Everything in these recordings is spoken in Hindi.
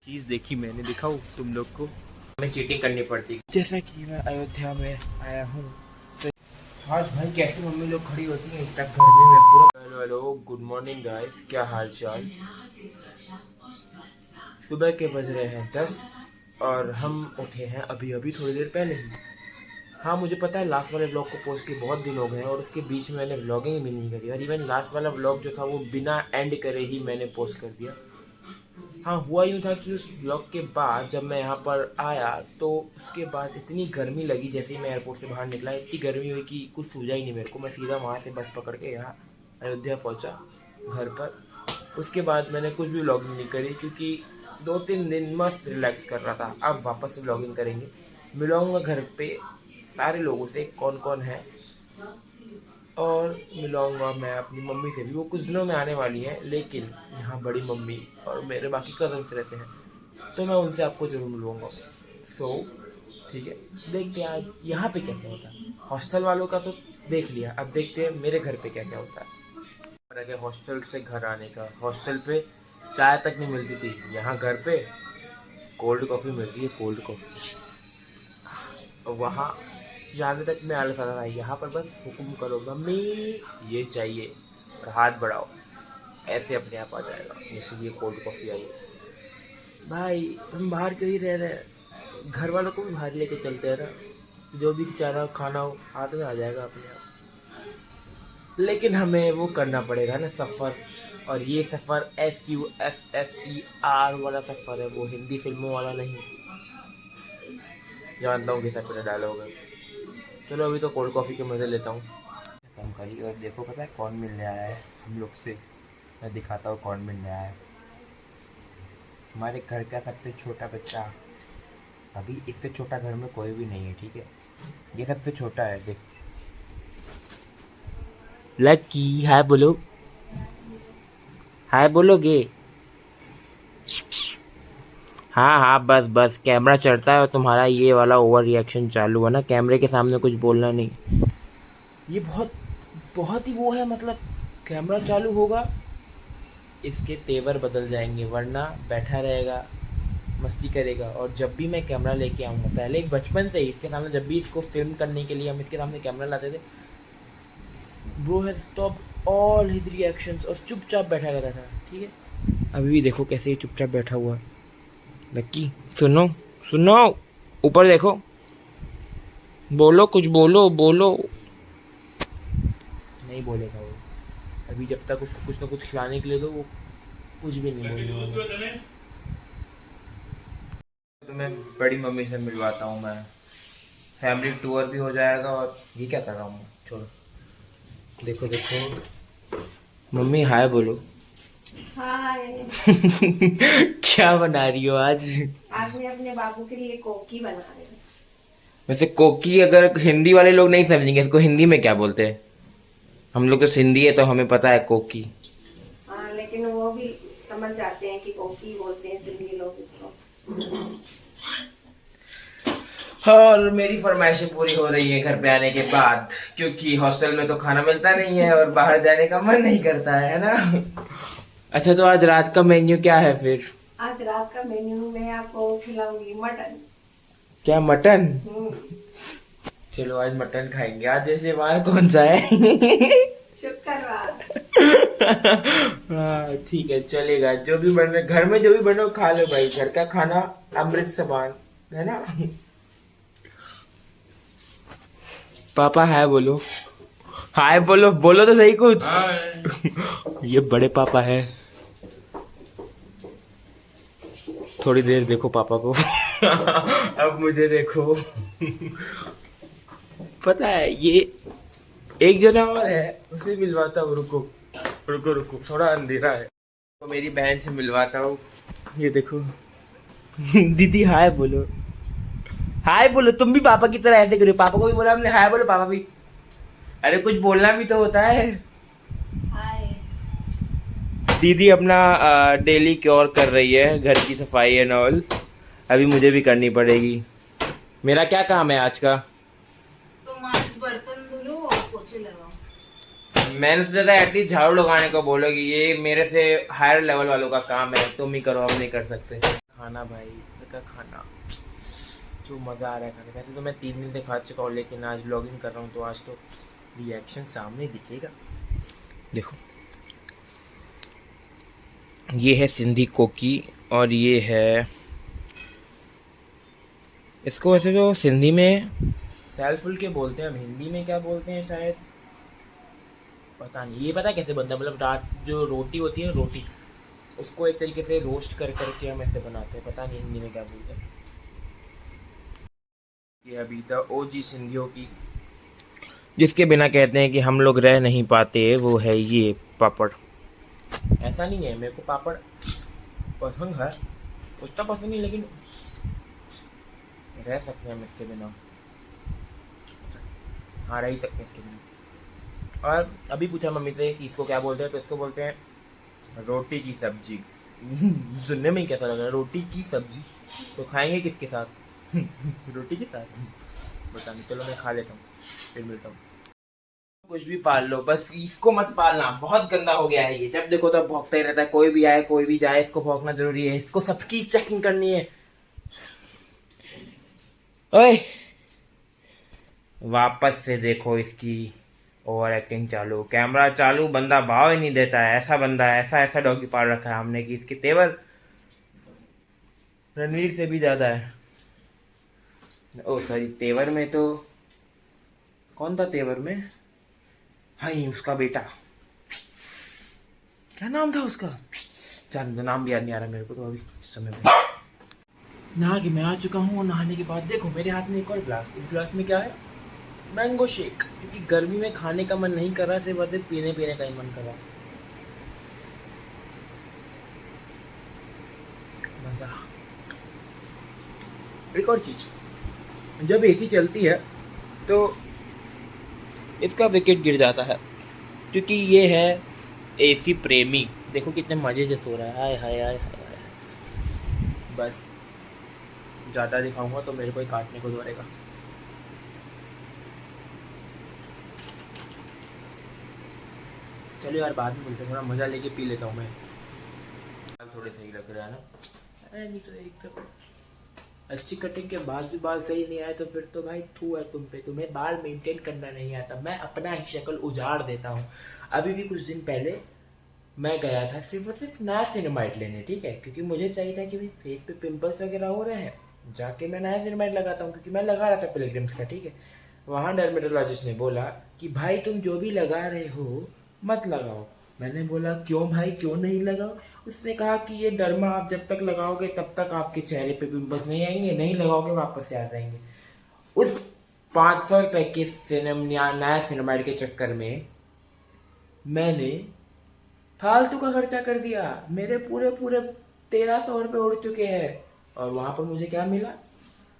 चीज देखी मैंने, दिखाऊं तुम लोग को? हमें चीटिंग करनी पड़ती। जैसा कि मैं अयोध्या में आया हूँ तो आज भाई कैसे मम्मी लोग खड़ी होती हैं इतना गर्मी में पूरा। Hello hello, good morning guys, क्या हाल चाल। सुबह के बज रहे हैं 10 और हम उठे हैं अभी अभी थोड़ी देर पहले ही। हाँ मुझे पता है लास्ट वाले व्लॉग को पोस्ट के बहुत दिन हो गए हैं और उसके बीच में मैंने व्लॉगिंग भी नहीं करी और इवन लास्ट वाला व्लॉग जो था वो बिना एंड करे ही मैंने पोस्ट कर दिया। हाँ हुआ यूँ था कि उस व्लॉग के बाद जब मैं यहाँ पर आया तो उसके बाद इतनी गर्मी लगी, जैसे ही मैं एयरपोर्ट से बाहर निकला इतनी गर्मी हुई कि कुछ सूझा ही नहीं मेरे को। मैं सीधा वहाँ से बस पकड़ के यहाँ अयोध्या पहुँचा घर पर। उसके बाद मैंने कुछ भी व्लॉगिंग नहीं करी क्योंकि 2-3 दिन मस्त रिलैक्स कर रहा था। अब वापस से व्लॉगिंग करेंगे, मिलाऊंगा घर पे सारे लोगों से कौन कौन है और मिलाऊंगा मैं अपनी मम्मी से भी। वो कुछ दिनों में आने वाली है लेकिन यहाँ बड़ी मम्मी और मेरे बाकी कजन्स रहते हैं तो मैं उनसे आपको ज़रूर मिलवाऊंगा। सो ठीक है, देखते हैं आज यहाँ पे क्या क्या होता है। हॉस्टल वालों का तो देख लिया, अब देखते हैं मेरे घर पे क्या क्या होता है। हॉस्टल से घर आने का, हॉस्टल पे चाय तक नहीं मिलती थी, यहाँ घर पे कोल्ड कॉफ़ी मिल रही है, कोल्ड कॉफ़ी। वहाँ जाने तक मैं आलस आता था, यहाँ पर बस हुक्म करो मम्मी ये चाहिए और हाथ बढ़ाओ, ऐसे अपने आप आ जाएगा। जैसे ये कोल्ड कॉफ़ी आई है। भाई हम बाहर क्यों ही रह रहे हैं, घर वालों को भी बाहर लेके चलते हैं ना, जो भी चाहना खाना हो हाथ में आ जाएगा अपने आप। लेकिन हमें वो करना पड़ेगा ना सफ़र, और ये सफ़र SUFFER वाला सफ़र है, वो हिंदी फिल्मों वाला नहीं। जानता हूँ कि सब मेरा डायलॉग है। चलो अभी तो कोल्ड कॉफ़ी के मज़े लेता हूँ। कम करिए और देखो पता है कौन मिलने आया है हम लोग से। मैं दिखाता हूँ कौन मिलने आया है। हमारे घर का सबसे छोटा बच्चा, अभी इससे छोटा घर में कोई भी नहीं है, ठीक है, ये सबसे छोटा है। देख लकी, हाय बोलो, हाय बोलोगे? हाँ हाँ बस बस, कैमरा चढ़ता है और तुम्हारा ये वाला ओवर रिएक्शन चालू हुआ ना, कैमरे के सामने कुछ बोलना नहीं। ये बहुत बहुत ही वो है, मतलब कैमरा चालू होगा इसके तेवर बदल जाएंगे, वरना बैठा रहेगा मस्ती करेगा। और जब भी मैं कैमरा लेके आऊँगा, पहले एक बचपन से ही इसके सामने, जब भी इसको फिल्म करने के लिए हम इसके सामने कैमरा लाते थे, bro has stop all his reactions और चुपचाप बैठा रहता था, ठीक है। अभी भी देखो कैसे ही चुपचाप बैठा हुआ है। लक्की सुनो सुनो, ऊपर देखो, बोलो कुछ, बोलो बोलो। नहीं बोलेगा वो, अभी जब तक उसको कुछ ना कुछ खिलाने के लिए दो वो कुछ भी नहीं बोलने वाला। तो मैं बड़ी मम्मी से मिलवाता हूँ, मैं फैमिली टूर भी हो जाएगा। और ये क्या कर रहा हूँ, छोड़ो। देखो देखो मम्मी हाय बोलो। हाय। क्या बना रही हो आज? आज मैं अपने बाबू के लिए कोकी बना रही हूँ। वैसे कोकी अगर हिंदी वाले लोग नहीं समझेंगे इसको, हिंदी में क्या बोलते हैं? हम लोग तो सिंधी है तो हमें पता है कोकी। हाँ लेकिन वो भी समझ जाते हैं कि कोकी बोलते हैं सिंधी लोग इसको। और मेरी फरमाइशें पूरी हो रही है घर पे आने के बाद, क्योंकि हॉस्टल में तो खाना मिलता नहीं है और बाहर जाने का मन नहीं करता है ना। अच्छा तो आज रात का मेन्यू क्या है फिर? आज रात का मेन्यू में आपको खिलाऊंगी मटन। क्या मटन? चलो आज मटन खाएंगे। आज जैसे बार कौन सा है? शुक्रवार। हाँ ठीक है चलेगा, जो भी बन रहा घर में जो भी बनो खा लो भाई, घर का खाना अमृत समान है ना। पापा हाय बोलो, हाय बोलो, बोलो तो सही कुछ। ये बड़े पापा है, थोड़ी देर देखो पापा को। अब मुझे देखो। पता है ये एक जना और है, उसे मिलवाता हूँ। रुको रुको रुको, थोड़ा अंधेरा है तो मेरी बहन से मिलवाता हूँ। ये देखो। दीदी हाय बोलो, हाय बोलो। तुम भी पापा की तरह ऐसे करो, पापा को भी बोला हमने हाय बोलो, पापा भी। अरे कुछ बोलना भी तो होता है। हाय। दीदी अपना डेली क्योर कर रही है, घर की सफाई एंड ऑल। अभी मुझे भी करनी पड़ेगी। मेरा क्या काम है आज का? तुम आज बर्तन धुलो और पोछे लगाओ। मैंने सोचा था एटलीस्ट झाड़ू लगाने को बोलोगी, ये मेरे से हायर लेवल वालों का काम है, तुम ही करो, हम नहीं कर सकते। खाना भाई, घर का खाना जो मज़ा आ रहा है खाने। वैसे तो मैं 3 दिन से खा चुका हूँ, लेकिन आज व्लॉगिंग कर रहा हूँ तो आज तो रिएक्शन सामने दिखेगा। देखो, ये है सिंधी कोकी और ये है, इसको वैसे तो सिंधी में सैल फुल के बोलते हैं, हम हिंदी में क्या बोलते हैं शायद पता नहीं। ये पता कैसे बनता है, मतलब रात जो रोटी होती है ना, रोटी उसको एक तरीके से रोस्ट कर करके हम ऐसे बनाते हैं, पता नहीं हिंदी में क्या बोलते हैं। ये अभी द ओजी सिंधियों की, जिसके बिना कहते हैं कि हम लोग रह नहीं पाते, वो है ये पापड़। ऐसा नहीं है, मेरे को पापड़ पसंद है, उतना पसंद नहीं, लेकिन रह सकते हैं हम इसके बिना। हाँ, रह ही सकते हैं इसके बिना। और अभी पूछा मम्मी से कि इसको क्या बोलते हैं, तो इसको बोलते हैं रोटी की सब्जी। सुनने में ही कैसा लग रहा है, रोटी की सब्जी, तो खाएंगे किसके साथ? रोटी के साथ। पता नहीं, चलो मैं खा लेता हूँ, फिर मिलता हूँ। कुछ भी पाल लो, बस इसको मत पालना, बहुत गंदा हो गया है ये। जब देखो तब भौंकता ही रहता है, कोई भी आए कोई भी जाए, इसको भौंकना जरूरी है, इसको सबकी चेकिंग करनी है। ओए, वापस से देखो इसकी ओवर एक्टिंग चालू, कैमरा चालू, बंदा भाव ही नहीं देता है। ऐसा बंदा है, ऐसा ऐसा डॉगी पाल रखा है हमने कि इसके तेवर रणवीर से भी ज्यादा है। ओ सॉरी, तेवर में तो कौन था तेवर में? हाँ, उसका बेटा, क्या नाम था उसका? जान दो, नाम भी याद नहीं आ रहा मेरे को तो अभी इस समय पे। नहा के मैं आ चुका हूँ, और नहाने के बाद देखो मेरे हाथ में एक और ग्लास। इस ग्लास में क्या है? मैंगो शेक, क्योंकि गर्मी में खाने का मन नहीं कर रहा, सिर्फ बस पीने पीने का ही मन कर रहा। मजा। एक और चीज, जब एसी चलती है तो इसका विकेट गिर जाता है, क्योंकि ये है एसी प्रेमी। देखो कितने मजे से सो रहा है, हाय हाय हाय हाय। बस ज़्यादा दिखाऊंगा तो मेरे को ही काटने को दौड़ेगा। चलो यार, बाद में मिलते हैं, थोड़ा मज़ा लेके पी लेता हूँ मैं। थोड़े सही लग रहा है ना? अरे नहीं तो एकदम अच्छी कटिंग के बाद भी बाल सही नहीं आए तो फिर तो भाई थू है तुम पे, तुम्हें बाल मेंटेन करना नहीं आता। मैं अपना ही शक्ल उजाड़ देता हूँ। अभी भी कुछ दिन पहले मैं गया था सिर्फ और सिर्फ नया सिनेमाइट लेने, ठीक है, क्योंकि मुझे चाहिए था कि भाई फेस पे पिंपल्स वगैरह हो रहे हैं, जाके मैं नया सिनेमाइट लगाता हूँ, क्योंकि मैं लगा रहा था पिलग्रिम्स का, ठीक है। वहाँ डर्मेटोलॉजिस्ट ने बोला कि भाई तुम जो भी लगा रहे हो मत लगाओ। मैंने बोला क्यों भाई, क्यों नहीं लगाओ? उसने कहा कि ये डर्मा आप जब तक लगाओगे तब तक आपके चेहरे पे पिंपल्स नहीं आएंगे, नहीं लगाओगे वापस से आ जाएंगे। उस 500 रुपये के नया सिनेमाइट के चक्कर में मैंने फालतू का खर्चा कर दिया। मेरे पूरे पूरे 1300 रुपये उड़ चुके हैं। और वहाँ पर मुझे क्या मिला?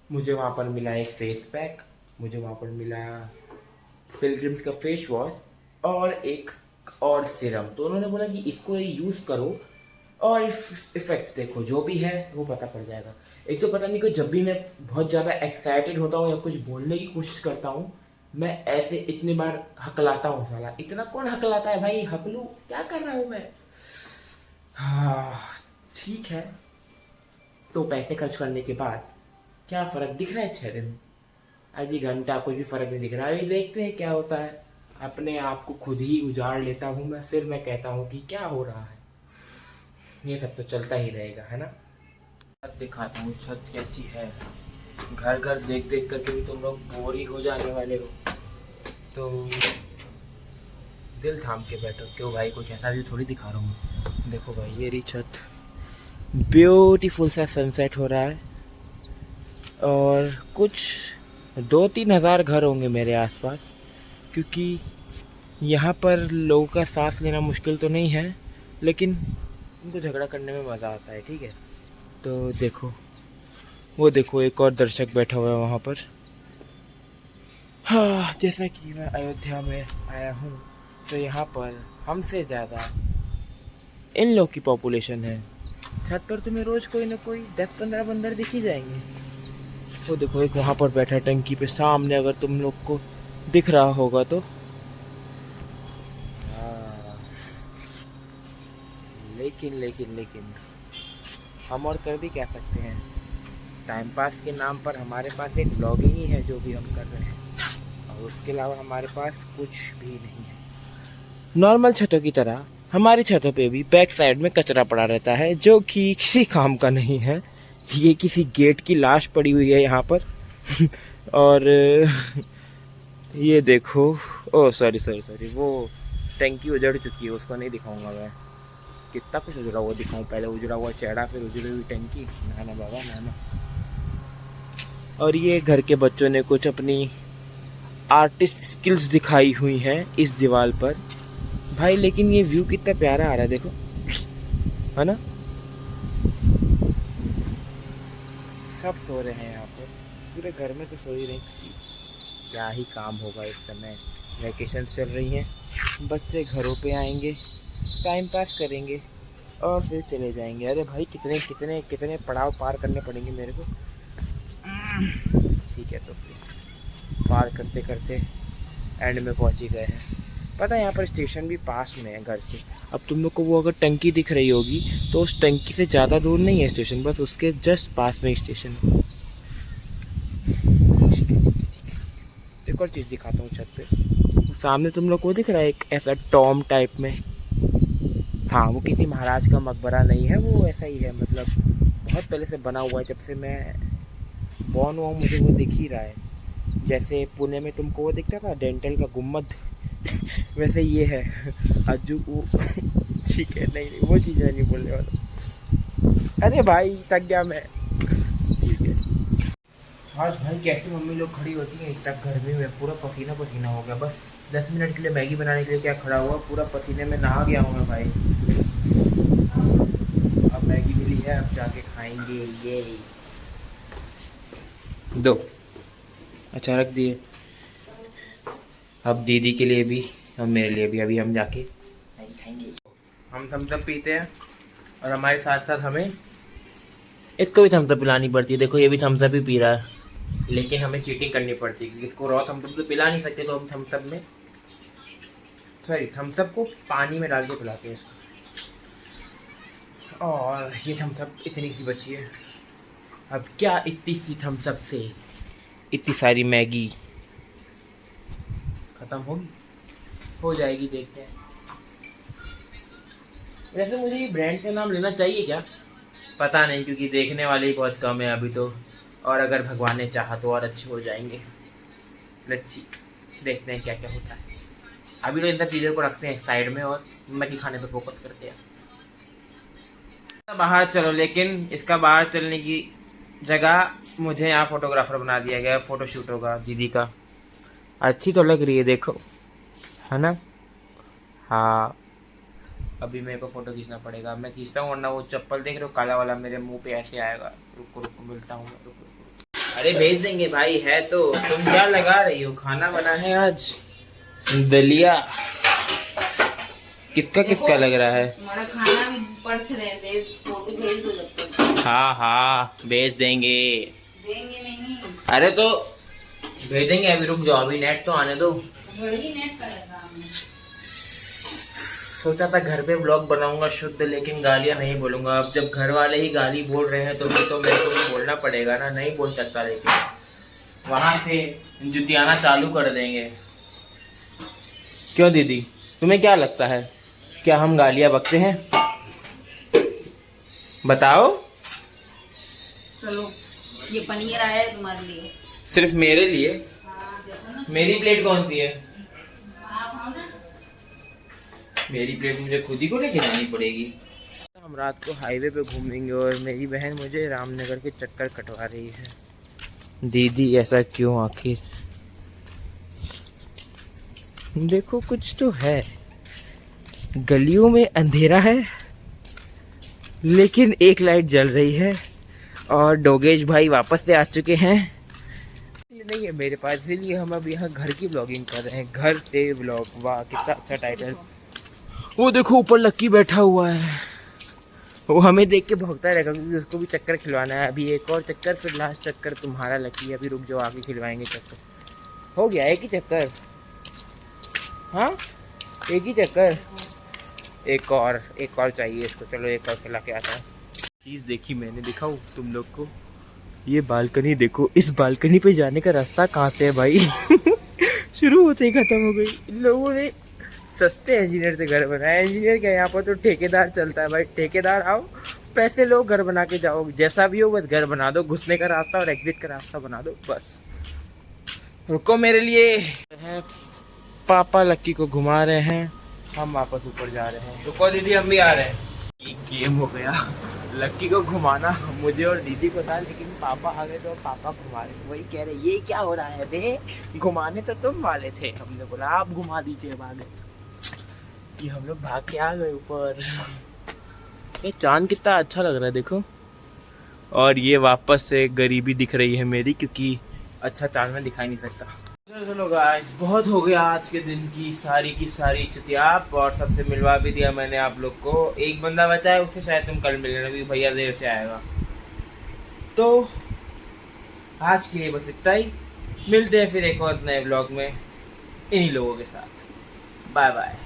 मुझे वहाँ पर मिला एक फेस पैक, मुझे वहाँ पर मिला पिलग्रिम्स का फेस वॉश और एक और सिरम। तो उन्होंने बोला कि इसको यूज़ करो और इफेक्ट्स देखो, जो भी है वो पता पड़ जाएगा। एक तो पता नहीं क्यों जब भी मैं बहुत ज़्यादा एक्साइटेड होता हूँ या कुछ बोलने की कोशिश करता हूँ, मैं ऐसे इतनी बार हकलाता हूँ। साला इतना कौन हकलाता है भाई, हकलू क्या कर रहा हूँ मैं? हाँ ठीक है, तो पैसे खर्च करने के बाद क्या फ़र्क दिख रहा है 6 दिन? अजी घंटा कुछ भी फ़र्क नहीं दिख रहा। अभी देखते हैं क्या होता है। अपने आप को खुद ही उजाड़ लेता हूँ मैं, फिर मैं कहता हूँ कि क्या हो रहा है। ये सब तो चलता ही रहेगा, है ना। छत दिखाता हूँ, छत कैसी है। घर घर देख देख करके भी तुम लोग बोर ही हो जाने वाले हो, तो दिल थाम के बैठो। क्यों भाई, कुछ ऐसा भी थोड़ी दिखा रहा हूँ। देखो भाई, ये रही छत, ब्यूटीफुल सा सनसेट हो रहा है, और कुछ 2-3 हज़ार घर होंगे मेरे आसपास, क्योंकि यहाँ पर लोगों का सांस लेना मुश्किल तो नहीं है, लेकिन उनको झगड़ा करने में मज़ा आता है, ठीक है। तो देखो, वो देखो एक और दर्शक बैठा हुआ है वहाँ पर। हाँ, जैसा कि मैं अयोध्या में आया हूँ तो यहाँ पर हमसे ज़्यादा इन लोग की पॉपुलेशन है। छत पर तुम्हें रोज़ कोई ना कोई 10-15 बंदर दिख ही जाएंगे। वो देखो एक वहाँ पर बैठा है टंकी पे सामने, अगर तुम लोग को दिख रहा होगा तो। हाँ, लेकिन हम और कर भी क्या सकते हैं। टाइम पास के नाम पर हमारे पास एक व्लॉगिंग ही है जो भी हम कर रहे हैं, और उसके अलावा हमारे पास कुछ भी नहीं है। नॉर्मल छतों की तरह हमारी छतों पे भी बैक साइड में कचरा पड़ा रहता है जो कि किसी काम का नहीं है। ये किसी गेट की लाश पड़ी हुई है यहाँ पर और ये देखो, ओ सॉरी सॉरी सॉरी, वो टंकी उजड़ चुकी है, उसको नहीं दिखाऊंगा मैं। कितना कुछ उजड़ा हुआ दिखाऊं, पहले उजड़ा हुआ चेहरा, फिर उजड़ी हुई टंकी। ना ना बाबा ना ना। और ये घर के बच्चों ने कुछ अपनी आर्टिस्ट स्किल्स दिखाई हुई हैं इस दीवार पर भाई। लेकिन ये व्यू कितना प्यारा आ रहा है, देखो, है ना। सब सो रहे हैं यहाँ पर, पूरे घर में तो सो ही रहे। क्या ही काम होगा इस समय, वैकेशन चल रही हैं, बच्चे घरों पे आएंगे, टाइम पास करेंगे और फिर चले जाएंगे। अरे भाई कितने कितने कितने पड़ाव पार करने पड़ेंगे मेरे को। ठीक है, तो फिर पार करते करते एंड में पहुंच ही गए हैं। पता है यहाँ पर स्टेशन भी पास में है घर से। अब तुम लोग को वो अगर टंकी दिख रही होगी तो उस टंकी से ज़्यादा दूर नहीं है स्टेशन, बस उसके जस्ट पास में स्टेशन है। एक और चीज़ दिखाता हूँ छत पे, सामने तुम लोग को दिख रहा है एक ऐसा टॉम टाइप में। हाँ, वो किसी महाराज का मकबरा नहीं है, वो ऐसा ही है, मतलब बहुत पहले से बना हुआ है। जब से मैं बॉर्न हुआ मुझे वो दिख ही रहा है। जैसे पुणे में तुमको वो दिखता था डेंटल का गुम्बद वैसे ये है अजू ठीक है, नहीं वो चीज़ मैं नहीं बोलने वाला। अरे भाई थक गया मैं। ठीक है, आज भाई कैसे मम्मी लोग खड़ी होती हैं इतना गर्मी में, पूरा पसीना पसीना हो गया। बस 10 मिनट के लिए मैगी बनाने के लिए क्या खड़ा हुआ, पूरा पसीने में नहा गया हूँ मैं भाई। अब मैगी मिली है, अब जाके खाएंगे। ये दो, अच्छा रख दिए। अब दीदी के लिए भी और मेरे लिए भी अभी हम जाके मैगी खाएंगे। हम थम्सअप पीते हैं और हमारे साथ साथ हमें इसको भी थम्सअप पिलानी पड़ती है। देखो ये भी थम्सअप ही पी रहा है, लेकिन हमें चीटिंग करनी पड़ती है क्योंकि इसको रॉ थम्सअप तो पिला नहीं सकते, तो हम थम्सअप में थम्सअप को पानी में डाल के पिलाते हैं इसको। और ये थम्सअप इतनी सी बची है। अब क्या इतनी सी थम्सअप से इतनी सारी मैगी ख़त्म होगी, हो जाएगी, देखते हैं। वैसे मुझे ये ब्रांड का नाम लेना चाहिए क्या, पता नहीं, क्योंकि देखने वाले ही बहुत कम है अभी तो, और अगर भगवान ने चाहा तो और अच्छे हो जाएंगे। लच्छी, देखते हैं क्या क्या होता है। अभी तो इन सब चीज़ों को रखते हैं साइड में और मैगी खाने पे फोकस करते हैं। बाहर चलो, लेकिन इसका बाहर चलने की जगह मुझे यहाँ फोटोग्राफर बना दिया गया है, फ़ोटोशूट होगा दीदी का। अच्छी तो लग रही है, देखो, है ना। हाँ, अभी मेरे को फ़ोटो खींचना पड़ेगा, मैं खींचता हूँ, वरना वो चप्पल देख रहे हो काला वाला मेरे मुंह पे ऐसे आएगा। रुको रुको, मिलता हूँ, रुको। अरे भेज देंगे भाई, है तो। तुम क्या लगा रही हो, खाना बना है आज दलिया। किसका किसका लग रहा है, हमारा खाना भी पढ़ रहे हैं, फोटो भेज दो जब तक। हाँ हाँ भेज देंगे। देंगे नहीं, अरे तो भेजेंगे, अभी रुक जाओ, अभी नेट तो आने दो। बड़ी नेट का लगा हमें। सोचा था घर पे ब्लॉग बनाऊंगा शुद्ध, लेकिन गालियां नहीं बोलूंगा। अब जब घर वाले ही गाली बोल रहे हैं तो फिर तो मेरे को भी बोलना पड़ेगा ना, नहीं बोल सकता, लेकिन वहां से जुतियाना चालू कर देंगे। क्यों दीदी, तुम्हें क्या लगता है, क्या हम गालियां बकते हैं, बताओ। चलो, ये पनीर आया है तुम्हारे लिए, सिर्फ मेरे लिए? हाँ, देखो ना। मेरी प्लेट कौन सी है? आप आओ ना। मेरी प्लेट मुझे खुद ही को लेके जानी पड़ेगी। हम रात को हाईवे पे घूमेंगे और मेरी बहन मुझे रामनगर के चक्कर कटवा रही है। दीदी ऐसा क्यों आखिर? देखो कुछ तो है, गलियों में अंधेरा है लेकिन एक लाइट जल रही है, और डोगेश भाई वापस से आ चुके हैं। नहीं है मेरे पास, इसलिए हम अब यहाँ घर की व्लॉगिंग कर रहे हैं, घर से व्लॉग। वाह कितना अच्छा टाइटल। वो देखो ऊपर लक्की बैठा हुआ है, वो हमें देख के भौंकता रहेगा क्योंकि उसको भी चक्कर खिलवाना है। अभी एक और चक्कर, फिर लास्ट चक्कर तुम्हारा लकी। अभी रुक जाओ, आगे खिलवाएंगे चक्कर। हो गया एक ही चक्कर, हाँ एक ही चक्कर, एक और चाहिए इसको। चलो एक और खिला के आता है। चीज़ देखी मैंने, दिखाऊं तुम लोग को? ये बालकनी देखो, इस बालकनी पे जाने का रास्ता कहाँ से है भाई? शुरू होते ही खत्म हो गई। इन लोगों ने सस्ते इंजीनियर से घर बनाया। इंजीनियर क्या, यहाँ पर तो ठेकेदार चलता है भाई। ठेकेदार आओ, पैसे लो, घर बना के जाओ। जैसा भी हो बस घर बना दो, घुसने का रास्ता और एग्जिट का रास्ता बना दो बस। रुको मेरे लिए है, पापा लक्की को घुमा रहे हैं, हम वापस ऊपर जा रहे हैं। रुको दीदी, हम भी आ रहे हैं। ये गेम हो गया। लक्की को घुमाना मुझे और दीदी को था, लेकिन पापा आ गए तो पापा घुमा रहे। वही कह रहे ये क्या हो रहा है बे, घुमाने तो तुम वाले थे। हमने बोला आप घुमा दीजिए। भागे कि हम लोग भाग के आ गए ऊपर। ये चांद कितना अच्छा लग रहा है देखो। और ये वापस से गरीबी दिख रही है मेरी, क्योंकि अच्छा चांद में दिखाई नहीं सकता। चलो गाइस, बहुत हो गया आज के दिन की सारी चुतियाप। और सबसे मिलवा भी दिया मैंने आप लोग को। एक बंदा बचा है, उससे शायद तुम कल मिल लेना, क्योंकि भैया देर से आएगा। तो आज के लिए बस इतना ही। मिलते हैं फिर एक और नए ब्लॉग में इन्हीं लोगों के साथ। Bye bye.